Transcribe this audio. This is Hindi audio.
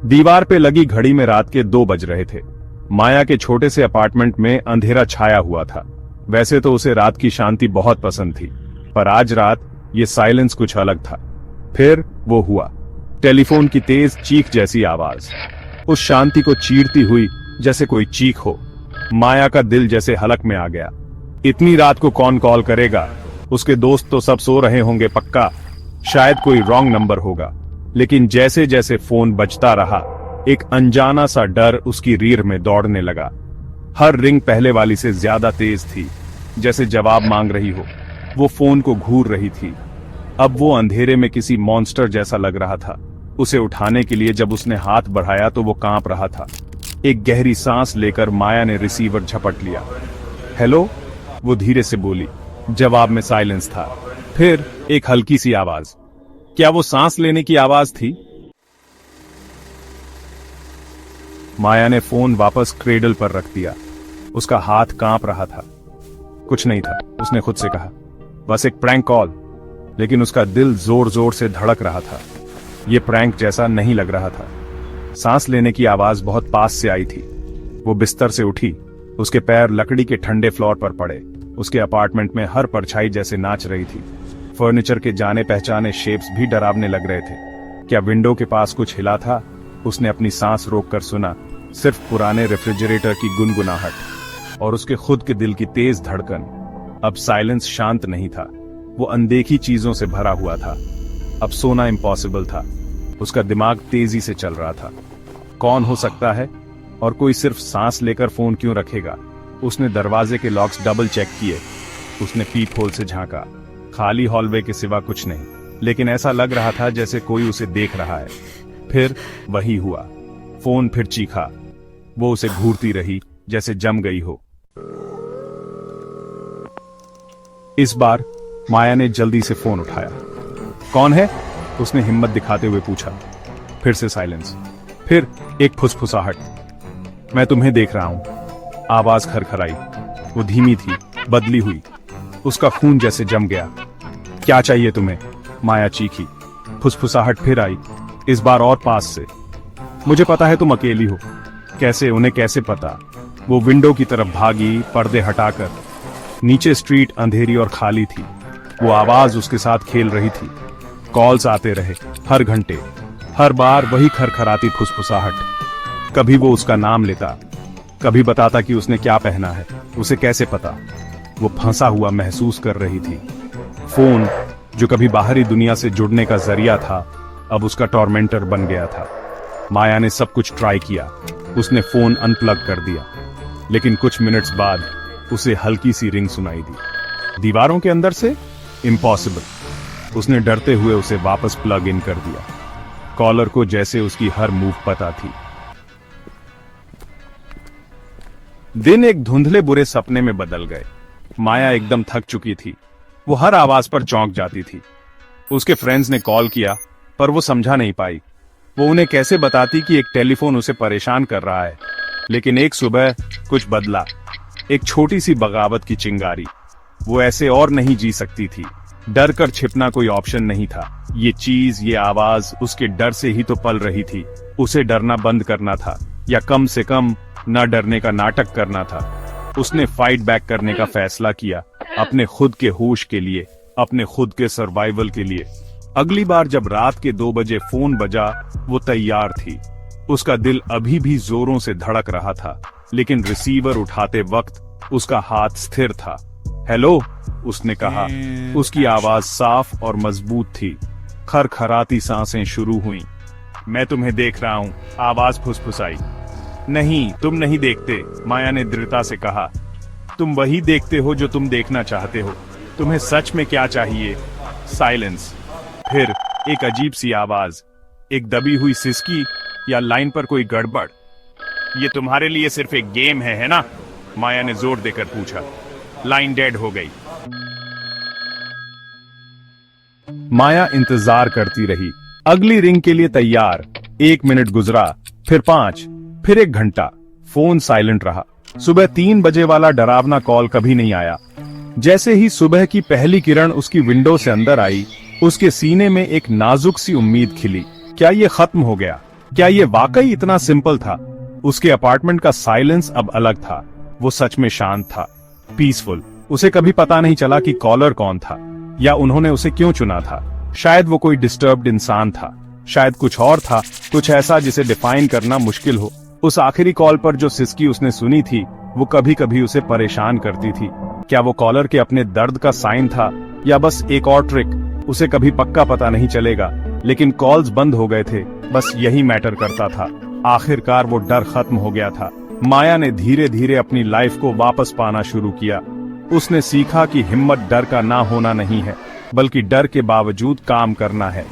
दीवार पे लगी घड़ी में रात के 2 बज रहे थे। माया के छोटे से अपार्टमेंट में अंधेरा छाया हुआ था। वैसे तो उसे रात की शांति बहुत पसंद थी, पर आज रात ये साइलेंस कुछ अलग था। फिर वो हुआ, टेलीफोन की तेज चीख जैसी आवाज, उस शांति को चीरती हुई जैसे कोई चीख हो। माया का दिल जैसे हलक में आ गया। इतनी रात को कौन कॉल करेगा? उसके दोस्त तो सब सो रहे होंगे पक्का, शायद कोई रॉन्ग नंबर होगा। लेकिन जैसे जैसे फोन बजता रहा, एक अनजाना सा डर उसकी रीढ़ में दौड़ने लगा। हर रिंग पहले वाली से ज्यादा तेज थी, जैसे जवाब मांग रही हो। वो फोन को घूर रही थी। अब वो अंधेरे में किसी मॉन्स्टर जैसा लग रहा था। उसे उठाने के लिए जब उसने हाथ बढ़ाया तो वो कांप रहा था। एक गहरी सांस लेकर माया ने रिसीवर झपट लिया। हेलो, वो धीरे से बोली। जवाब में साइलेंस था। फिर एक हल्की सी आवाज। क्या वो सांस लेने की आवाज थी? माया ने फोन वापस क्रेडल पर रख दिया। उसका हाथ कांप रहा था। कुछ नहीं था, उसने खुद से कहा, बस एक प्रैंक कॉल। लेकिन उसका दिल जोर जोर से धड़क रहा था। यह प्रैंक जैसा नहीं लग रहा था। सांस लेने की आवाज बहुत पास से आई थी। वो बिस्तर से उठी। उसके पैर लकड़ी के ठंडे फ्लोर पर पड़े। उसके अपार्टमेंट में हर परछाई जैसे नाच रही थी। फर्नीचर के जाने पहचाने शेप्स भी डरावने लग रहे थे। क्या विंडो के पास कुछ हिला था? उसने अपनी सांस रोककर सुना, सिर्फ पुराने रेफ्रिजरेटर की गुनगुनाहट और उसके खुद के दिल की तेज धड़कन। अब साइलेंस शांत नहीं था, वो अनदेखी चीजों से भरा हुआ था। अब सोना इम्पॉसिबल था। उसका दिमाग तेजी से चल रहा था। कौन हो सकता है? और कोई सिर्फ सांस लेकर फोन क्यों रखेगा? उसने दरवाजे के लॉक्स डबल चेक किए। उसने पीप होल से झांका। खाली हॉलवे के सिवा कुछ नहीं, लेकिन ऐसा लग रहा था जैसे कोई उसे देख रहा है। फिर वही हुआ, फोन फिर चीखा। वो उसे घूरती रही जैसे जम गई हो। इस बार माया ने जल्दी से फोन उठाया। कौन है? उसने हिम्मत दिखाते हुए पूछा। फिर से साइलेंस। फिर एक फुसफुसाहट। मैं तुम्हें देख रहा हूं। आवाज खरखराई। वो धीमी थी, बदली हुई। उसका खून जैसे जम गया। क्या चाहिए तुम्हें? माया चीखी। फुसफुसाहट फिर आई, इस बार और पास से। मुझे पता है तुम अकेली हो। कैसे? उन्हें कैसे पता? वो विंडो की तरफ भागी, पर्दे हटाकर। नीचे स्ट्रीट अंधेरी और खाली थी। वो आवाज उसके साथ खेल रही थी। कॉल्स आते रहे हर घंटे, हर बार वही खरखराती फुसफुसाहट। कभी वो उसका नाम लेता, कभी बताता कि उसने क्या पहना है। उसे कैसे पता? वो फंसा हुआ महसूस कर रही थी। फोन, जो कभी बाहरी दुनिया से जुड़ने का जरिया था, अब उसका टॉर्मेंटर बन गया था। माया ने सब कुछ ट्राई किया। उसने फोन अनप्लग कर दिया, लेकिन कुछ मिनट्स बाद उसे हल्की सी रिंग सुनाई दी। दीवारों के अंदर से? इम्पॉसिबल। उसने डरते हुए उसे वापस प्लग इन कर दिया। कॉलर को जैसे उसकी हर मूव पता थी। दिन एक धुंधले बुरे सपने में बदल गए। माया एकदम थक चुकी थी। वो हर आवाज पर चौंक जाती थी। उसके फ्रेंड्स ने कॉल किया, पर वो समझा नहीं पाई। वो उन्हें कैसे बताती कि एक टेलीफोन उसे परेशान कर रहा है। लेकिन एक सुबह कुछ बदला। एक छोटी सी बगावत की चिंगारी। वो ऐसे और नहीं जी सकती थी। डर कर छिपना कोई ऑप्शन नहीं था। ये चीज, ये आवाज उसके डर से ही तो पल रही थी। उसे डरना बंद करना था, या कम से कम न डरने का नाटक करना था। उसने फाइट बैक करने का फैसला किया, अपने खुद के होश के लिए, अपने खुद के सर्वाइवल के लिए। अगली बार जब रात के 2 बजे फोन बजा, वो तैयार थी। उसका दिल अभी भी जोरों से धड़क रहा था, लेकिन रिसीवर उठाते वक्त उसका हाथ स्थिर था। हेलो, उसने कहा। उसकी आवाज साफ और मजबूत थी। खरखराती सांसें शुरू हुईं। मैं तुम्हें देख रहा हूं, आवाज फुसफुसाई। नहीं, तुम नहीं देखते, माया ने दृढ़ता से कहा। तुम वही देखते हो जो तुम देखना चाहते हो। तुम्हें सच में क्या चाहिए? साइलेंस। फिर एक अजीब सी आवाज, एक दबी हुई सिसकी, या लाइन पर कोई गड़बड़। ये तुम्हारे लिए सिर्फ एक गेम है ना? माया ने जोर देकर पूछा। लाइन डेड हो गई। माया इंतजार करती रही, अगली रिंग के लिए तैयार। 1 मिनट गुजरा, फिर 5, फिर 1 घंटा। फोन साइलेंट रहा। सुबह 3 बजे वाला डरावना कॉल कभी नहीं आया। जैसे ही सुबह की पहली किरण उसकी विंडो से अंदर आई, उसके सीने में एक नाजुक सी उम्मीद खिली। क्या ये खत्म हो गया? क्या ये वाकई इतना सिंपल था? उसके अपार्टमेंट का साइलेंस अब अलग था। वो सच में शांत था, पीसफुल। उसे कभी पता नहीं चला कि कॉलर कौन था या उन्होंने उसे क्यों चुना था। शायद वो कोई डिस्टर्ब्ड इंसान था, शायद कुछ और था, कुछ ऐसा जिसे डिफाइन करना मुश्किल हो। उस आखिरी कॉल पर जो सिसकी उसने सुनी थी, वो कभी कभी उसे परेशान करती थी। क्या वो कॉलर के अपने दर्द का साइन था या बस एक और ट्रिक? उसे कभी पक्का पता नहीं चलेगा, लेकिन कॉल्स बंद हो गए थे, बस यही मैटर करता था। आखिरकार वो डर खत्म हो गया था। माया ने धीरे धीरे अपनी लाइफ को वापस पाना शुरू किया। उसने सीखा कि हिम्मत डर का ना होना नहीं है, बल्कि डर के बावजूद काम करना है।